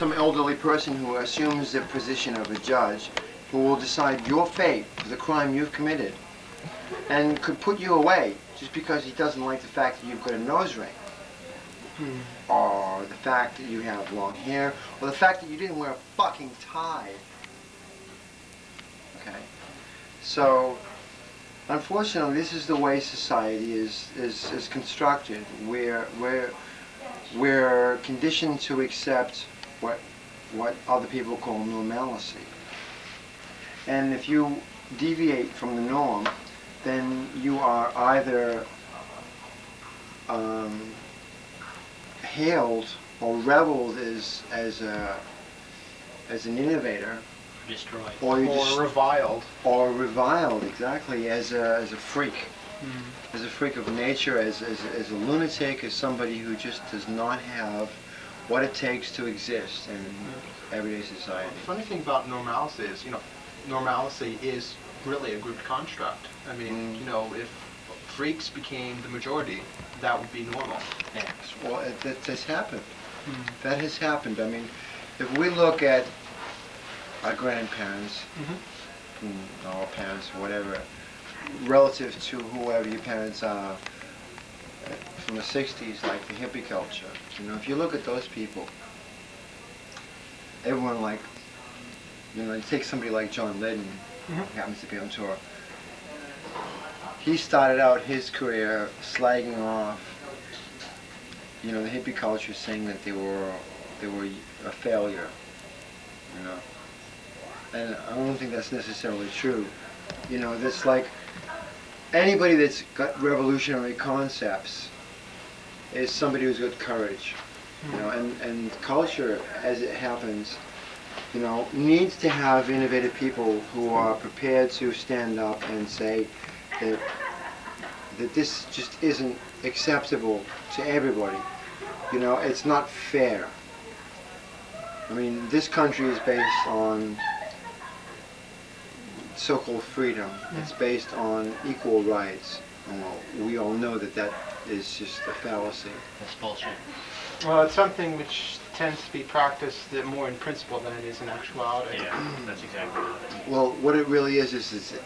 some elderly person who assumes the position of a judge, who will decide your fate for the crime you've committed, and could put you away just because he doesn't like the fact that you've got a nose ring, or the fact that you have long hair, or the fact that you didn't wear a fucking tie. Okay, so unfortunately, this is the way society is constructed. We're conditioned to accept what other people call normalcy. And if you deviate from the norm, then you are either hailed or reveled as an innovator, destroyed, or reviled, exactly, as a freak, as a freak of nature, as a lunatic, as somebody who just does not have what it takes to exist in everyday society. The funny thing about normalcy is, normalcy is really a group construct. I mean, if freaks became the majority, that would be normal. Yes. Well, that has happened. That has happened. I mean, if we look at our grandparents, our parents, whatever, relative to whoever your parents are from the 60s, like the hippie culture, if you look at those people, everyone you take somebody like John Lennon, who happens to be on tour. He started out his career slagging off, the hippie culture, saying that they were a failure, and I don't think that's necessarily true. That's like anybody that's got revolutionary concepts is somebody who's got courage, and culture, as it happens, needs to have innovative people who are prepared to stand up and say that this just isn't acceptable to everybody. It's not fair. I mean, this country is based on so-called freedom. It's based on equal rights. And we all know that is just a fallacy. That's bullshit. Well, it's something which tends to be practiced more in principle than it is in actuality. Yeah, that's exactly what it is. Well, what it really is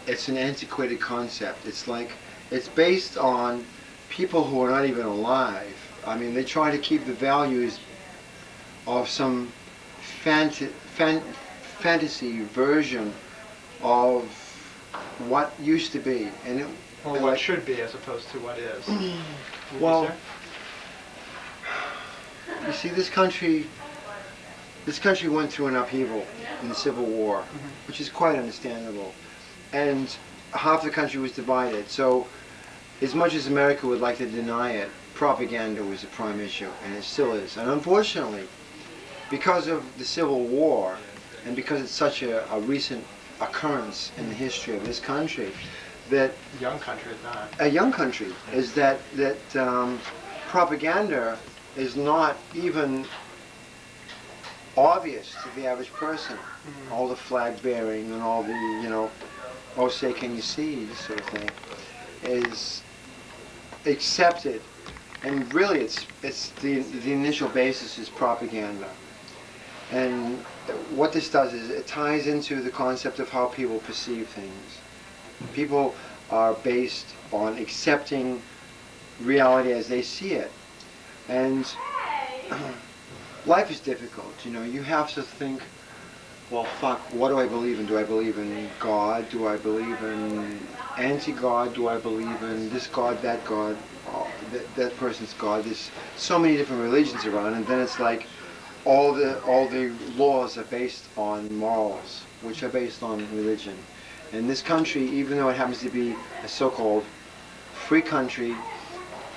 it's an antiquated concept. It's based on people who are not even alive. I mean, they try to keep the values of some fantasy version of what used to be, Or what should be as opposed to what is. Well, you see, this country went through an upheaval in the Civil War, which is quite understandable, and half the country was divided. So, as much as America would like to deny it, propaganda was a prime issue, and it still is. And unfortunately, because of the Civil War, and because it's such a recent occurrence in the history of this country, that A young country at that. a young country, is that propaganda is not even obvious to the average person. All the flag bearing and all the, oh say can you see, sort of thing, is accepted. And really it's the initial basis is propaganda. And what this does is it ties into the concept of how people perceive things. People are based on accepting reality as they see it. And life is difficult, you have to think, well, fuck, what do I believe in? Do I believe in God? Do I believe in anti-God? Do I believe in this God, that God, that person's God? There's so many different religions around, and then it's like all the laws are based on morals, which are based on religion. And this country, even though it happens to be a so-called free country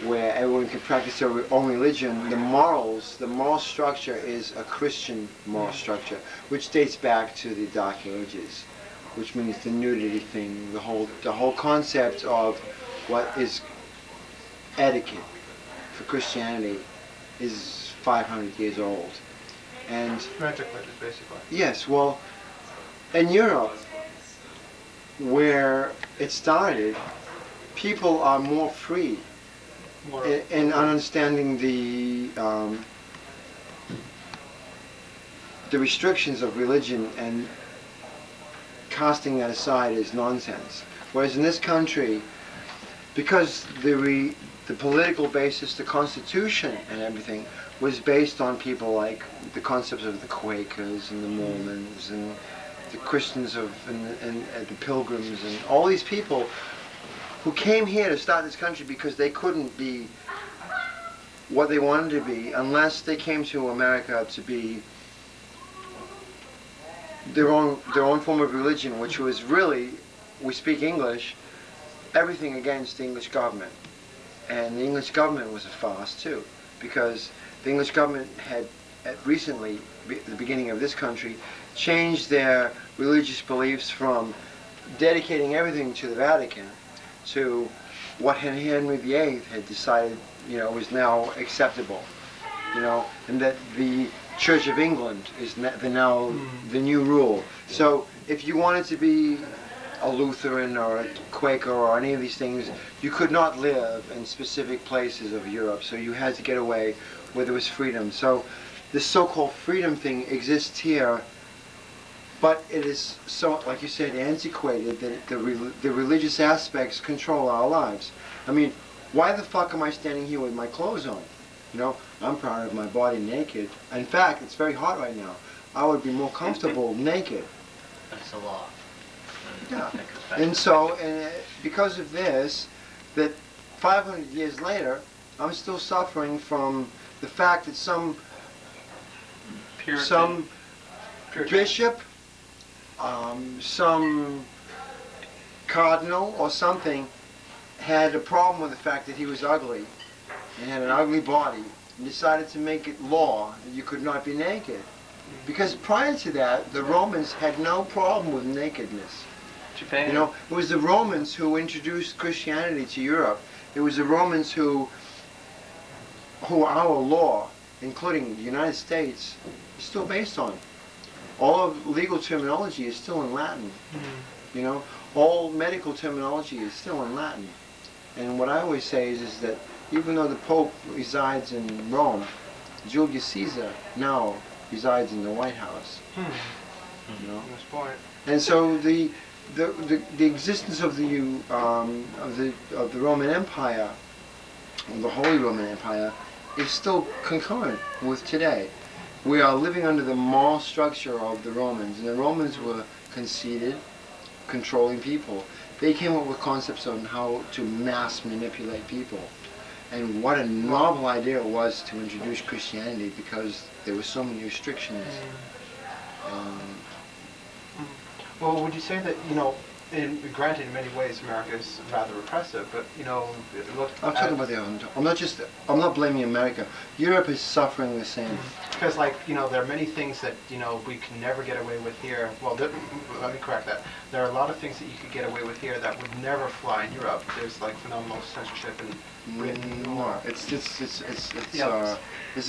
where everyone can practice their own religion, the moral structure is a Christian moral structure, which dates back to the Dark Ages, which means the nudity thing, the whole concept of what is etiquette for Christianity is 500 years old. And Antiquated, basically. yes, well, in Europe, where it started, people are more free in understanding the the restrictions of religion and casting that aside is nonsense. Whereas in this country, because the political basis, the Constitution and everything was based on people like the concepts of the Quakers and the Mormons and the Christians and the Pilgrims and all these people who came here to start this country because they couldn't be what they wanted to be unless they came to America to be their own form of religion, which was really, we speak English, everything against the English government. And the English government was a farce too, because the English government had recently, at the beginning of this country, changed their religious beliefs from dedicating everything to the Vatican to what Henry VIII had decided, was now acceptable, and that the Church of England is now the new rule. So if you wanted to be a Lutheran or a Quaker or any of these things, you could not live in specific places of Europe, so you had to get away where there was freedom. So this so-called freedom thing exists here, but it is so, like you said, antiquated that the religious aspects control our lives. I mean, why the fuck am I standing here with my clothes on? I'm proud of my body naked. In fact, it's very hot right now. I would be more comfortable naked. That's the law. Yeah. And so, because of this, that 500 years later, I'm still suffering from the fact that some bishop, some cardinal or something had a problem with the fact that he was ugly and had an ugly body and decided to make it law that you could not be naked. Because prior to that, the Romans had no problem with nakedness. Japan. It was the Romans who introduced Christianity to Europe. It was the Romans who our law, including the United States, is still based on. All of legal terminology is still in Latin. All medical terminology is still in Latin. And what I always say is that even though the Pope resides in Rome, Julius Caesar now resides in the White House. Nice point. And so the existence of the Roman Empire, the Holy Roman Empire, is still concurrent with today. We are living under the moral structure of the Romans, and the Romans were conceited, controlling people. They came up with concepts on how to mass manipulate people. And what a novel idea it was to introduce Christianity, because there were so many restrictions. Well, would you say that, granted in many ways America is rather repressive, but, look I'm talking about the other. I'm not blaming America. Europe is suffering the same. Because, there are many things that, we can never get away with here. Well, let me correct that. There are a lot of things that you could get away with here that would never fly in Europe. There's, phenomenal censorship in Britain. No, it's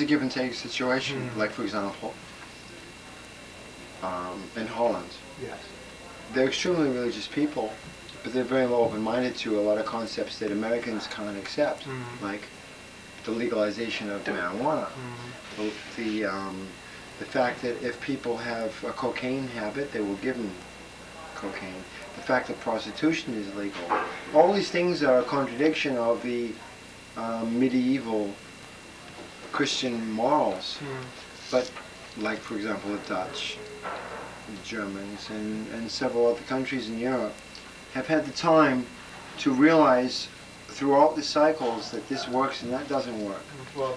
a give and take situation. Like, for example, in Holland. Yes. They're extremely religious people, but they're very open-minded to a lot of concepts that Americans can't accept, like the legalization of marijuana, the fact that if people have a cocaine habit, they will give them cocaine, the fact that prostitution is legal. All these things are a contradiction of the medieval Christian morals, but like, for example, the Dutch, the Germans, and several other countries in Europe have had the time to realize throughout the cycles that this works and that doesn't work. Well,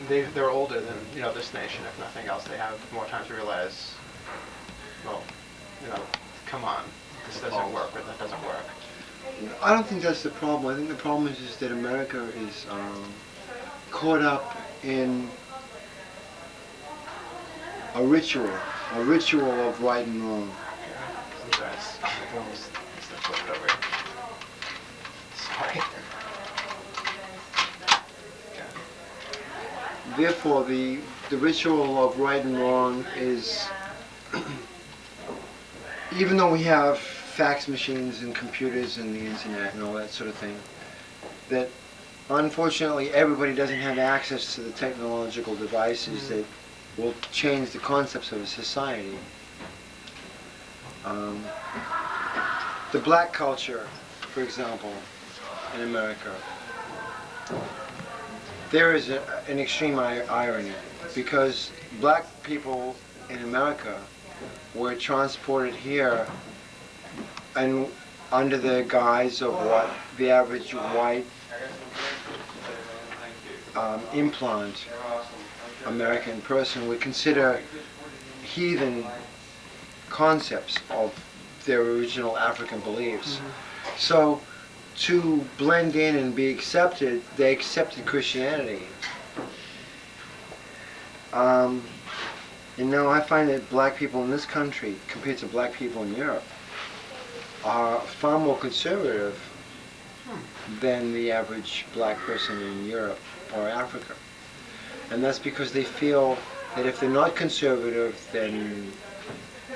they're older than this nation, if nothing else. They have more time to realize, well, come on, this doesn't work or that doesn't work. I don't think that's the problem. I think the problem is that America is caught up in a ritual of right and wrong. Sorry. Therefore, the ritual of right and wrong is, even though we have fax machines and computers and the internet and all that sort of thing, that unfortunately everybody doesn't have access to the technological devices that will change the concepts of a society. The black culture, for example, in America, there is an extreme irony, because black people in America were transported here and under the guise of what the average white implant American person would consider heathen concepts of their original African beliefs. Mm-hmm. So to blend in and be accepted, they accepted Christianity. I find that black people in this country, compared to black people in Europe, are far more conservative than the average black person in Europe or Africa. And that's because they feel that if they're not conservative, then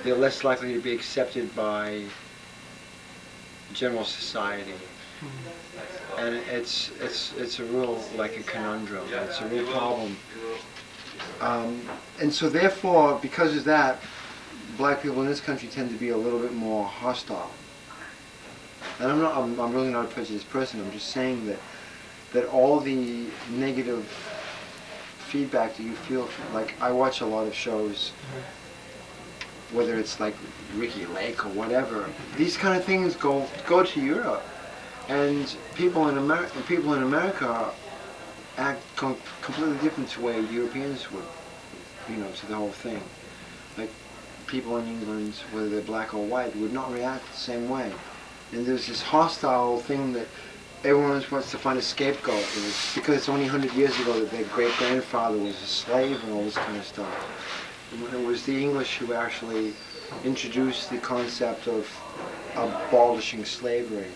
they're less likely to be accepted by general society. And it's a real, like a conundrum. It's a real problem. And so therefore, because of that, black people in this country tend to be a little bit more hostile. And I'm really not a prejudiced person. I'm just saying that all the negative feedback that you feel from, like, I watch a lot of shows, whether it's like Ricky Lake or whatever. These kind of things go to Europe, and people in America act completely different to the way Europeans would, to the whole thing. Like, people in England, whether they're black or white, would not react the same way. And there's this hostile thing that everyone wants to find a scapegoat. And it's because it's only 100 years ago that their great-grandfather was a slave and all this kind of stuff. And it was the English who actually introduced the concept of abolishing slavery.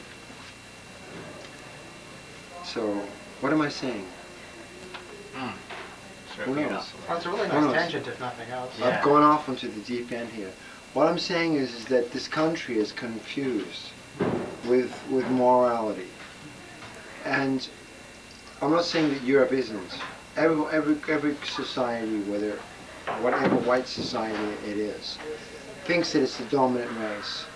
So, what am I saying? Who knows? Well, it's a really nice tangent, if nothing else. Yeah. I've gone off into the deep end here. What I'm saying is that this country is confused with morality. And I'm not saying that Europe isn't. Every society, whatever white society it is, thinks that it's the dominant race.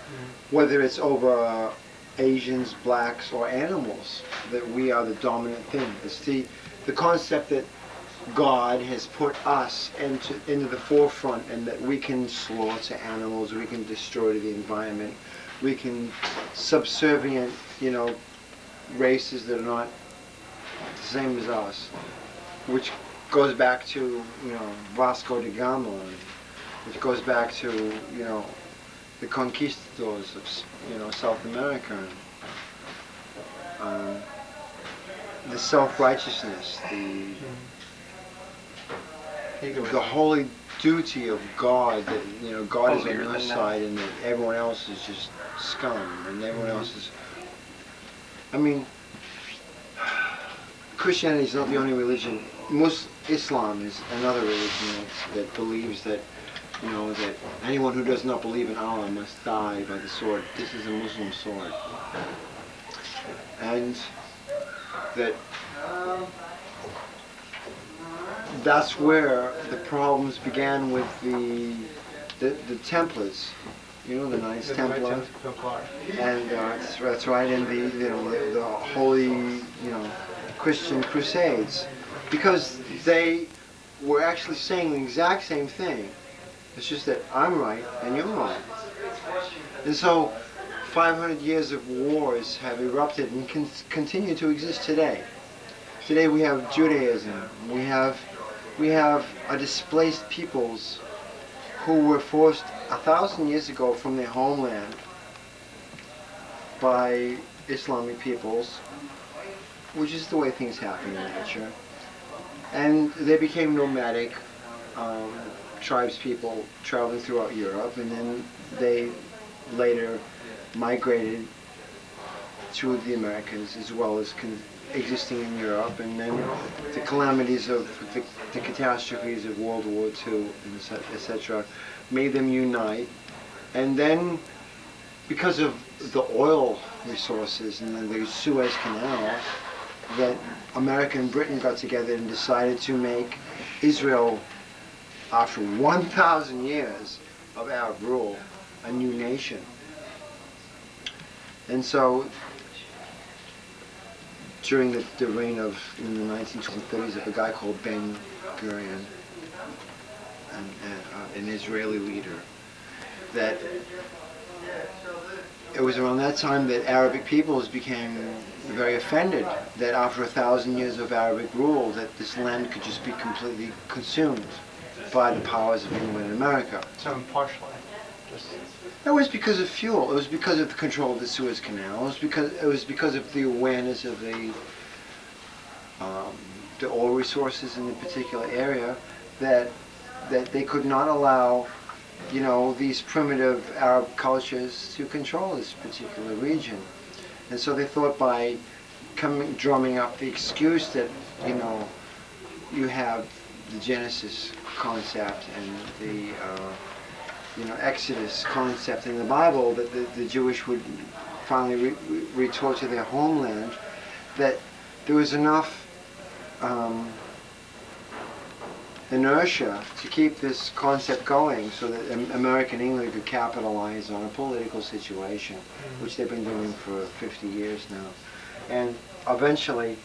Whether it's over Asians, blacks, or animals, that we are the dominant thing. It's the concept that God has put us into the forefront, and that we can slaughter animals, we can destroy the environment, we can subservient, races that are not the same as us, which goes back to, Vasco da Gama, which goes back to, the conquistadors of, South America. The self-righteousness, the holy duty of God, that God is on your side and that everyone else is just scum and everyone else is. I mean, Christianity is not the only religion. Islam is another religion that believes that that anyone who does not believe in Allah must die by the sword. This is a Muslim sword, and that's where the problems began with the Templars, the Knights Templar, and that's right, and the holy Christian Crusades, because they were actually saying the exact same thing. It's just that I'm right and you're wrong, and so 500 years of wars have erupted and continue to exist today. Today we have Judaism. We have a displaced peoples who were forced 1,000 years ago from their homeland by Islamic peoples, which is the way things happen in nature. And they became nomadic tribes people traveling throughout Europe, and then they later migrated to the Americas as well as existing in Europe, and then the calamities of the catastrophes of World War II, etc., made them unite. And then, because of the oil resources and then the Suez Canal, that America and Britain got together and decided to make Israel after 1,000 years of Arab rule, a new nation. And so, during the reign of, in the 1930s, of a guy called Ben Gurion, an Israeli leader, that it was around that time that Arabic peoples became very offended that after 1,000 years of Arabic rule, that this land could just be completely consumed by the powers of England and America. So partially. It was because of fuel. It was because of the control of the Suez Canal. It was because of the awareness of the oil resources in the particular area that they could not allow, these primitive Arab cultures to control this particular region. And so they thought by drumming up the excuse that, you have the Genesis concept and the Exodus concept in the Bible, that the Jewish would finally return to their homeland, that there was enough inertia to keep this concept going so that American England could capitalize on a political situation, which they've been doing for 50 years now. And eventually,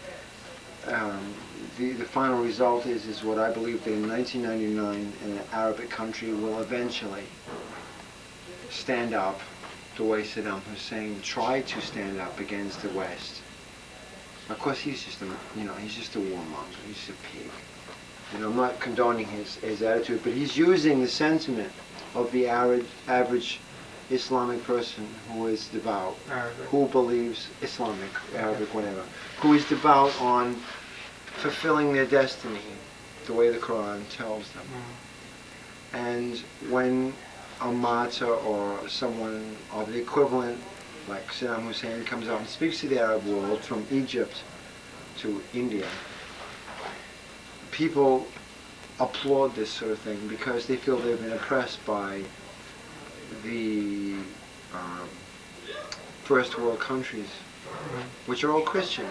the final result is what I believe that in 1999 an Arabic country will eventually stand up the way Saddam Hussein tried to stand up against the West. Of course, he's just a warmonger. He's a pig. I'm not condoning his attitude, but he's using the sentiment of the average Islamic person who is devout, Arabic. who believes Islamic, Arabic, whatever, who is devout on fulfilling their destiny the way the Quran tells them. And when a martyr or someone of the equivalent, like Saddam Hussein, comes out and speaks to the Arab world from Egypt to India, people applaud this sort of thing because they feel they've been oppressed by the first world countries, which are all Christian.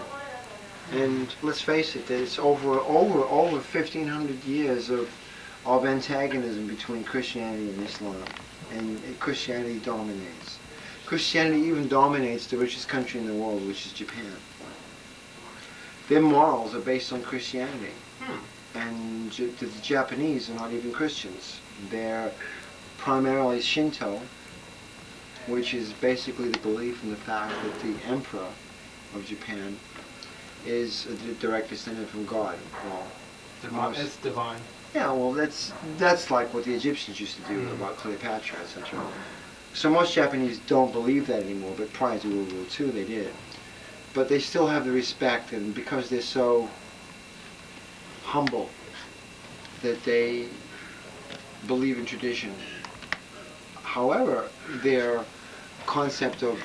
And let's face it, it's over 1,500 years of antagonism between Christianity and Islam, and Christianity dominates. Christianity even dominates the richest country in the world, which is Japan. Their morals are based on Christianity. And the Japanese are not even Christians. They're primarily Shinto, which is basically the belief in the fact that the emperor of Japan is a direct descendant from God. Well, It's divine. yeah, well, that's like what the Egyptians used to do about Cleopatra, etc. So most Japanese don't believe that anymore, but prior to World War II they did. But they still have the respect, and because they're so humble, that they believe in tradition. However, their concept of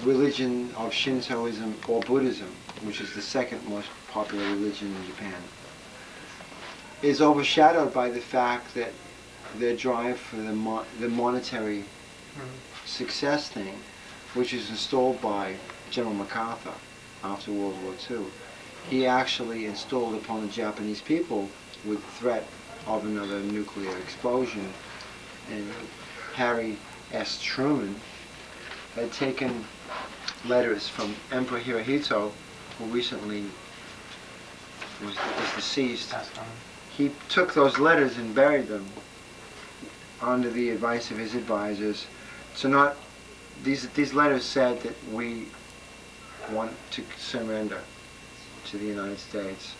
religion of Shintoism or Buddhism, which is the second most popular religion in Japan, is overshadowed by the fact that their drive for the monetary success thing, which is installed by General MacArthur after World War II, he actually installed upon the Japanese people with threat of another nuclear explosion. And Harry S. Truman had taken letters from Emperor Hirohito, who recently was deceased. He took those letters and buried them under the advice of his advisors. So not these letters said that we want to surrender to the United States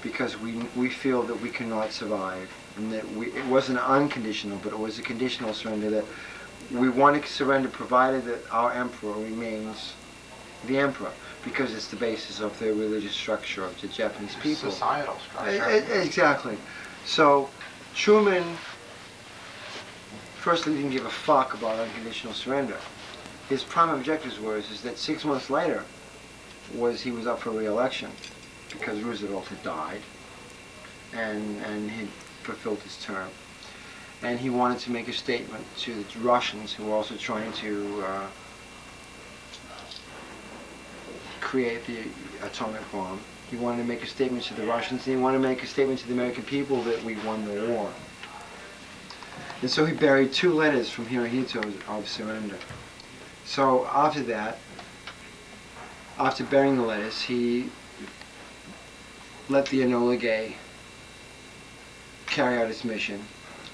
because we feel that we cannot survive, and that it wasn't unconditional, but it was a conditional surrender, that we want to surrender provided that our emperor remains the emperor, because it's the basis of the religious structure of the Japanese people. Societal structure. Exactly. So Truman firstly didn't give a fuck about unconditional surrender. His prime objectives is that 6 months later he was up for re-election because Roosevelt had died and he'd fulfilled his term. And he wanted to make a statement to the Russians, who were also trying to create the atomic bomb, He wanted to make a statement to the Russians, and he wanted to make a statement to the American people that we won the war. And so he buried 2 letters from Hirohito of surrender. So after that, after burying the letters, he let the Enola Gay carry out its mission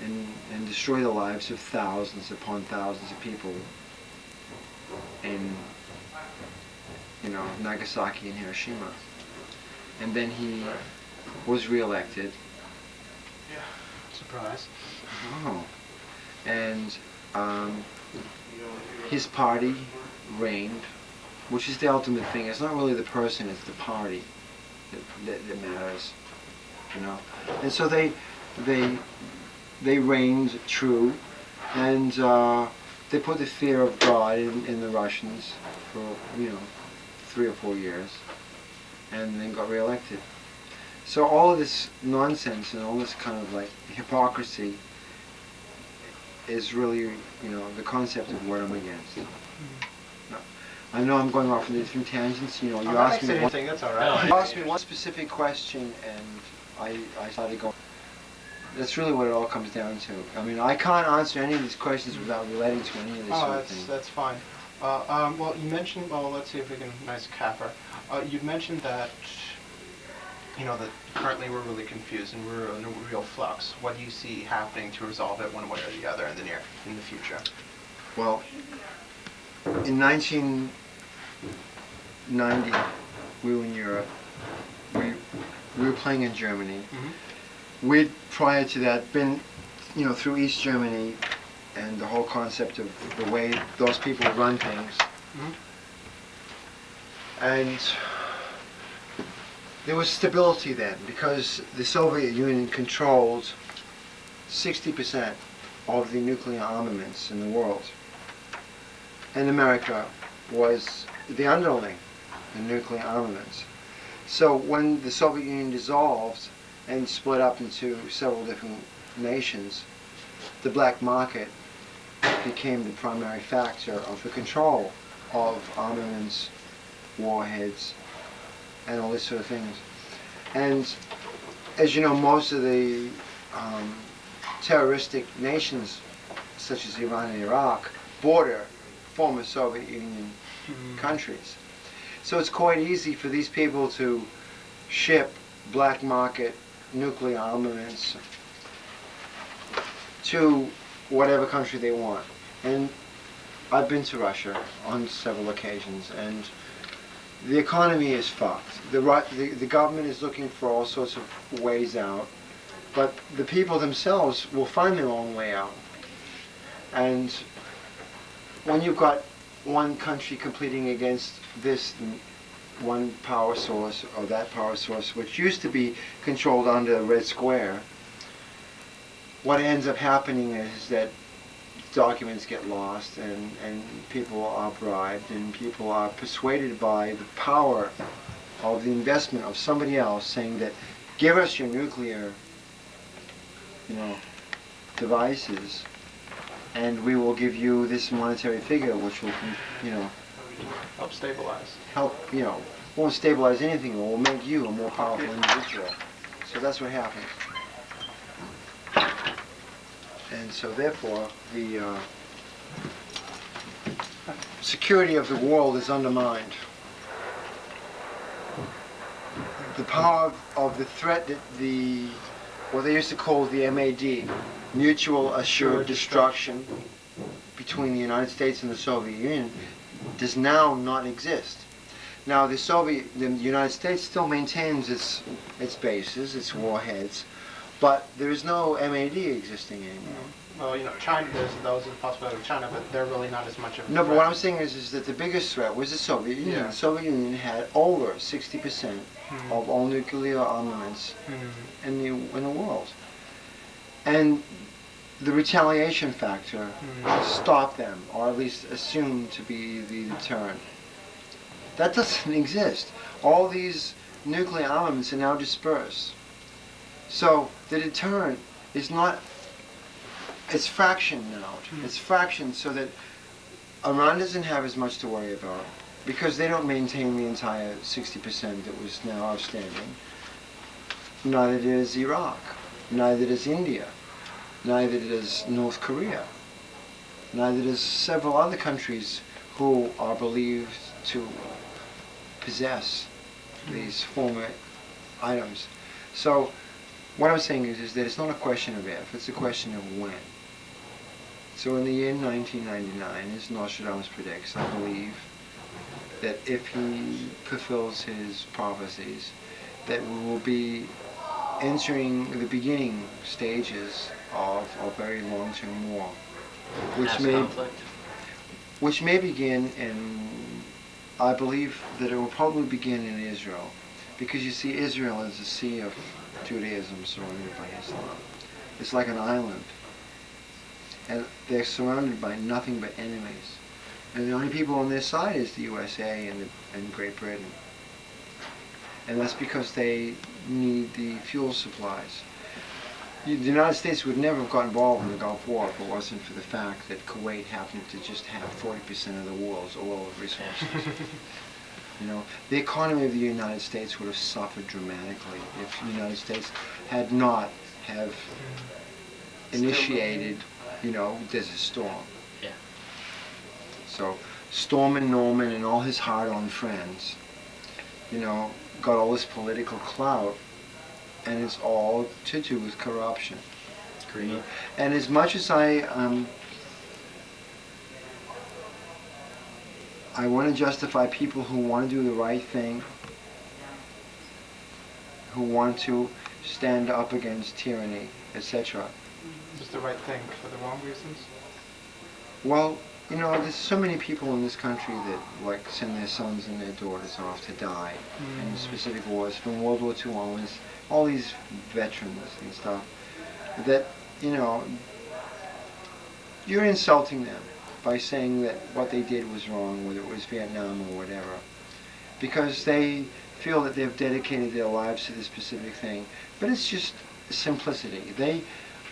and destroy the lives of thousands upon thousands of people in, Nagasaki and Hiroshima. And then he was reelected. Surprise. Oh. And his party reigned, which is the ultimate thing. It's not really the person, it's the party that matters, And so they reigned true, and they put the fear of God in the Russians for 3 or 4 years, and then got reelected. So all of this nonsense and all this kind of like hypocrisy is really, the concept of what I'm against. No. I know I'm going off into different tangents. You asked me anything, that's all right. you asked me one specific question, and I started going. That's really what it all comes down to. I mean, I can't answer any of these questions without relating to any of this sort of thing. That's fine. Well, you mentioned. Well, let's see if we can nice capper. You mentioned that. That currently we're really confused and we're in a real flux. What do you see happening to resolve it one way or the other in the future? Well, in 1990, we were in Europe. We were playing in Germany. Mm-hmm. We'd, prior to that, been, through East Germany and the whole concept of the way those people run things. Mm-hmm. And there was stability then, because the Soviet Union controlled 60% of the nuclear armaments in the world. And America was the underling in nuclear armaments. So when the Soviet Union dissolved and split up into several different nations, the black market became the primary factor of the control of armaments, warheads, and all these sort of things. And as you know, most of the terroristic nations, such as Iran and Iraq, border former Soviet Union countries. So it's quite easy for these people to ship black market nuclear armaments to whatever country they want. And I've been to Russia on several occasions, and the economy is fucked. The government is looking for all sorts of ways out, but the people themselves will find their own way out. And when you've got one country competing against this one power source or that power source, which used to be controlled under a red square, what ends up happening is that documents get lost, and people are bribed, and people are persuaded by the power of the investment of somebody else saying that, give us your nuclear devices, and we will give you this monetary figure which will Help stabilize. Won't stabilize anything, it will make you a more powerful individual. So that's what happens. And so therefore, the security of the world is undermined. The power of the threat that what they used to call the MAD, Mutual Assured Destruction, between the United States and the Soviet Union, does now not exist. Now the United States still maintains its bases, its warheads, but there is no MAD existing anymore. Well, China, those are the possibility of China, but they're really not as much of a No, threat. but what I'm saying is that the biggest threat was the Soviet Union. Yeah. The Soviet Union had over 60% of all nuclear armaments in the world. And the retaliation factor stopped them, or at least assumed to be the deterrent. That doesn't exist. All these nuclear armaments are now dispersed. So the deterrent is not, it's fractioned now. It's fractioned so that Iran doesn't have as much to worry about. because they don't maintain the entire 60% that was now outstanding. Neither does Iraq, neither does India, neither does North Korea, neither does several other countries who are believed to possess these former items. So what I'm saying is that it's not a question of if, it's a question of when. So in the year 1999, as Nostradamus predicts, I believe that if he fulfills his prophecies, that we will be entering the beginning stages of a very long-term war, Conflict. which may begin in, I believe that it will probably begin in Israel, because you see Israel is a sea of Judaism surrounded by Islam. It's like an island, and they're surrounded by nothing but enemies. And the only people on their side is the USA and Great Britain. And that's because they need the fuel supplies. The United States would never have got involved in the Gulf War if it wasn't for the fact that Kuwait happened to just have 40% of the world's oil resources. You know, the economy of the United States would have suffered dramatically if the United States had not have initiated, Desert Storm. Yeah. So Stormin' Norman and all his hard-on friends, got all this political clout, and it's all to do with corruption. Greed. And as much as I want to justify people who want to do the right thing, who want to stand up against tyranny, etc. Is the right thing for the wrong reasons? Well, there's so many people in this country that send their sons and their daughters off to die in specific wars, from World War II onwards, all these veterans and stuff, that, you're insulting them by saying that what they did was wrong, whether it was Vietnam or whatever, because they feel that they've dedicated their lives to this specific thing. But it's just simplicity. They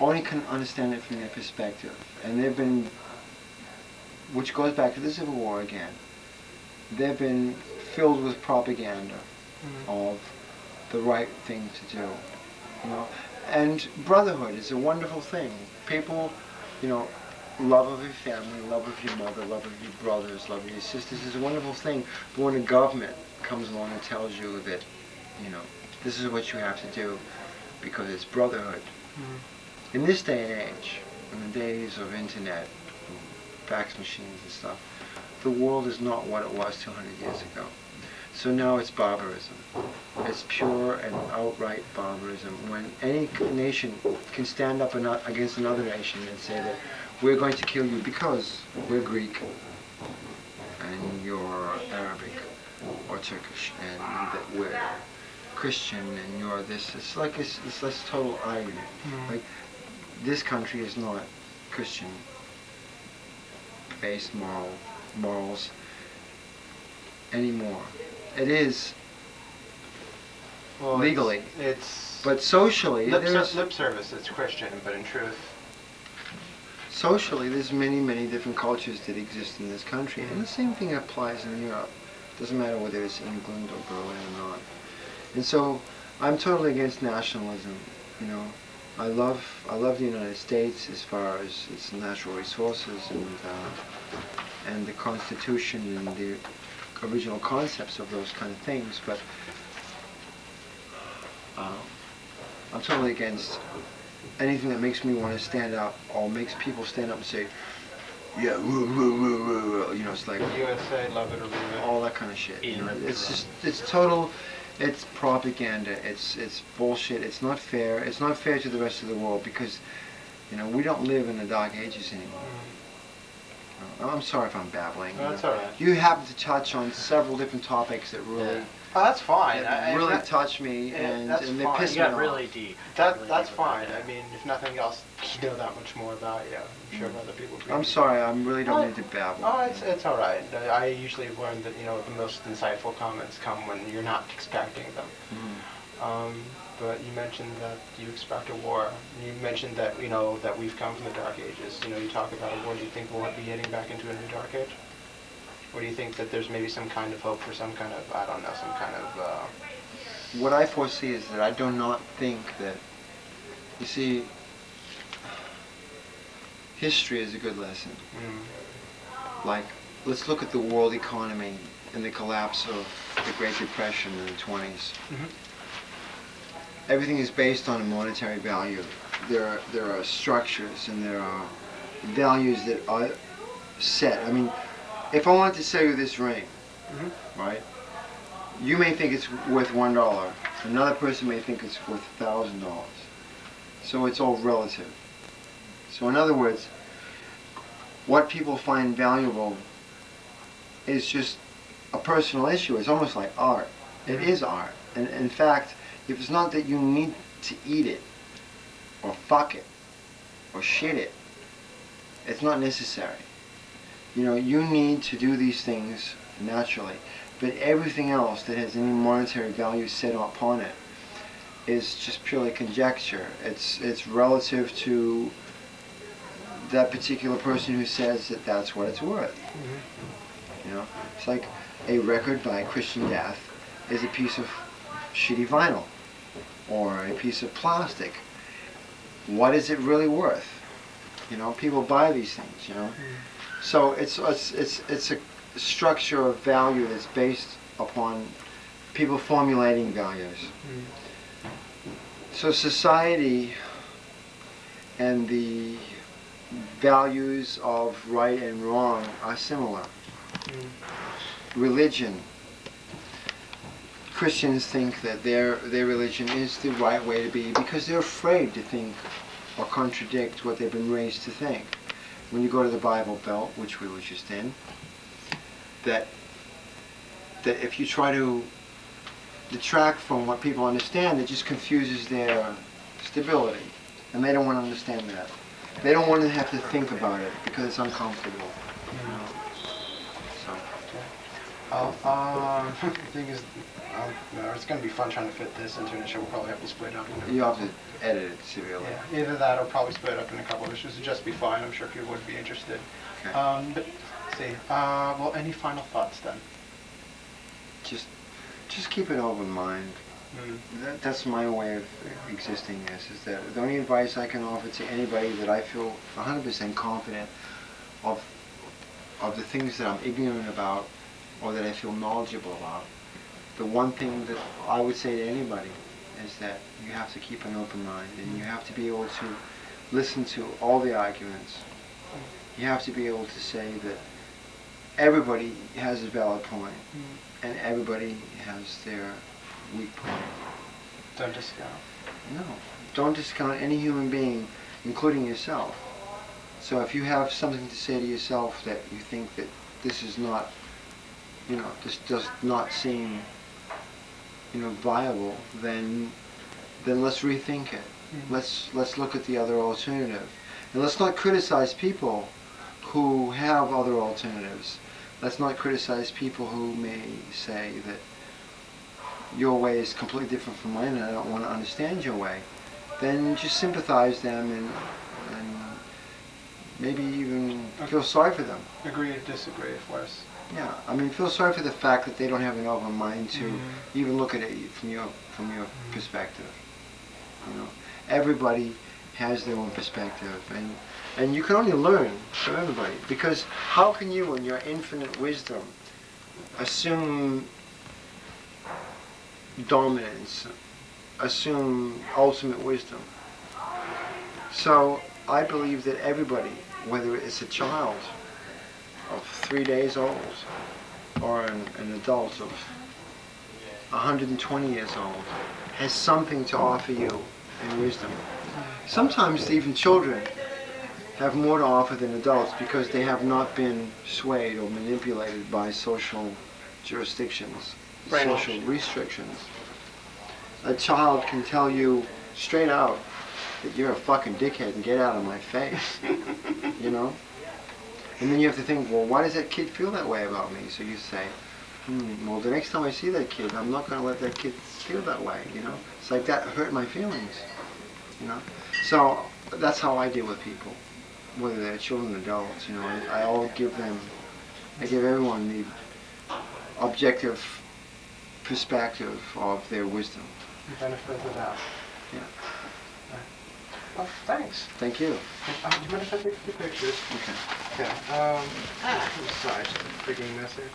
only can understand it from their perspective, and they've been, which goes back to the Civil War again, they've been filled with propaganda of the right thing to do. And brotherhood is a wonderful thing. People, love of your family, love of your mother, love of your brothers, love of your sisters is a wonderful thing. But when a government comes along and tells you that, this is what you have to do because it's brotherhood. In this day and age, in the days of internet, fax machines and stuff, the world is not what it was 200 years ago. So now it's barbarism. It's pure and outright barbarism. When any nation can stand up against another nation and say that we're going to kill you because we're Greek and you're Arabic or Turkish, and that we're Christian and you're this. It's like it's this total irony. Like, this country is not Christian-based morals anymore. It is legally, it's but socially, lip service. It's Christian, but in truth, socially, there's many different cultures that exist in this country, and the same thing applies in Europe. Doesn't matter whether it's England or Berlin or not. And so, I'm totally against nationalism. I love the United States as far as its natural resources and the Constitution and the original concepts of those kind of things, but I'm totally against anything that makes me want to stand up or makes people stand up and say, yeah, it's like USA, love it or leave it. all that kind of shit. It's total. It's propaganda. It's bullshit. It's not fair. It's not fair to the rest of the world because, we don't live in the dark ages anymore. I'm sorry if I'm babbling. No, that's all right. You happen to touch on several different topics that really, Oh, that's fine. really touch me, and that's they fine. piss You me got off. really deep. That's fine. I mean, if nothing else, you know that much more about you. I'm sure other people. I'm sorry. I really don't need to babble. Oh, it's all right. I usually learn that the most insightful comments come when you're not expecting them. But you mentioned that you expect a war. You mentioned that that we've come from the dark ages. You talk about a war. Do you think we'll be heading back into a new dark age? Or do you think that there's maybe some kind of hope for some kind of, I don't know, some kind of... What I foresee is that I do not think that, you see, history is a good lesson. Like, let's look at the world economy and the collapse of the Great Depression in the 20s. Everything is based on a monetary value. There are structures and there are values that are set. I mean, if I wanted to sell you this ring, right? You may think it's worth $1. Another person may think it's worth $1,000. So it's all relative. So in other words, what people find valuable is just a personal issue. It's almost like art. It is art. And in fact, if it's not that you need to eat it, or fuck it, or shit it, it's not necessary. You know, you need to do these things naturally. But everything else that has any monetary value set upon it is just purely conjecture. It's relative to that particular person who says that that's what it's worth. You know, it's like a record by Christian Death is a piece of shitty vinyl or a piece of plastic. What is it really worth? You know, people buy these things. You know, so it's a structure of value that's based upon people formulating values. So society and the values of right and wrong are similar. Religion. Christians think that their religion is the right way to be because they're afraid to think or contradict what they've been raised to think. When you go to the Bible Belt, which we were just in, that if you try to detract from what people understand, it just confuses their stability. And they don't want to understand that. They don't want to have to think about it because it's uncomfortable. You know? So. The thing is, it's going to be fun trying to fit this into an issue. We'll probably have to split it up. You have to edit it severely. Yeah, either that or probably split it up in a couple of issues. It'd just be fine. I'm sure people would be interested. Okay. But let's see. Well, any final thoughts then? Just keep an open mind. That's my way of existing this, is that the only advice I can offer to anybody that I feel 100% confident of the things that I'm ignorant about or that I feel knowledgeable about, the one thing that I would say to anybody is that you have to keep an open mind and you have to be able to listen to all the arguments. You have to be able to say that everybody has a valid point and everybody has their weak point. Don't discount. No. Don't discount any human being, including yourself. So if you have something to say to yourself that you think that this is not, you know, this does not seem, you know, viable, then let's rethink it. Let's look at the other alternative. And let's not criticize people who have other alternatives. Let's not criticize people who may say that your way is completely different from mine and I don't want to understand your way. Then just sympathize them and maybe even feel sorry for them. Agree to disagree, of course. Yeah, I mean, feel sorry for the fact that they don't have an open mind to even look at it from your perspective. You know, everybody has their own perspective, and you can only learn from everybody. Because how can you, in your infinite wisdom, assume dominance, assume ultimate wisdom? So I believe that everybody, whether it's a child of 3 days old or an adult of 120 years old, has something to offer you in wisdom. Sometimes even children have more to offer than adults because they have not been swayed or manipulated by social jurisdictions, social restrictions. A child can tell you straight out that you're a fucking dickhead and get out of my face, you know? And then you have to think, well, why does that kid feel that way about me? So you say, well, the next time I see that kid, I'm not going to let that kid feel that way, you know? It's like that hurt my feelings, you know? So that's how I deal with people, whether they're children or adults, you know? I always give them I give everyone the objective perspective of their wisdom. Benefit of the doubt. Yeah. Well, thanks. Thank you. Do you mind if I take a few pictures? Okay. Yeah. I'm sorry, just a freaking mess here.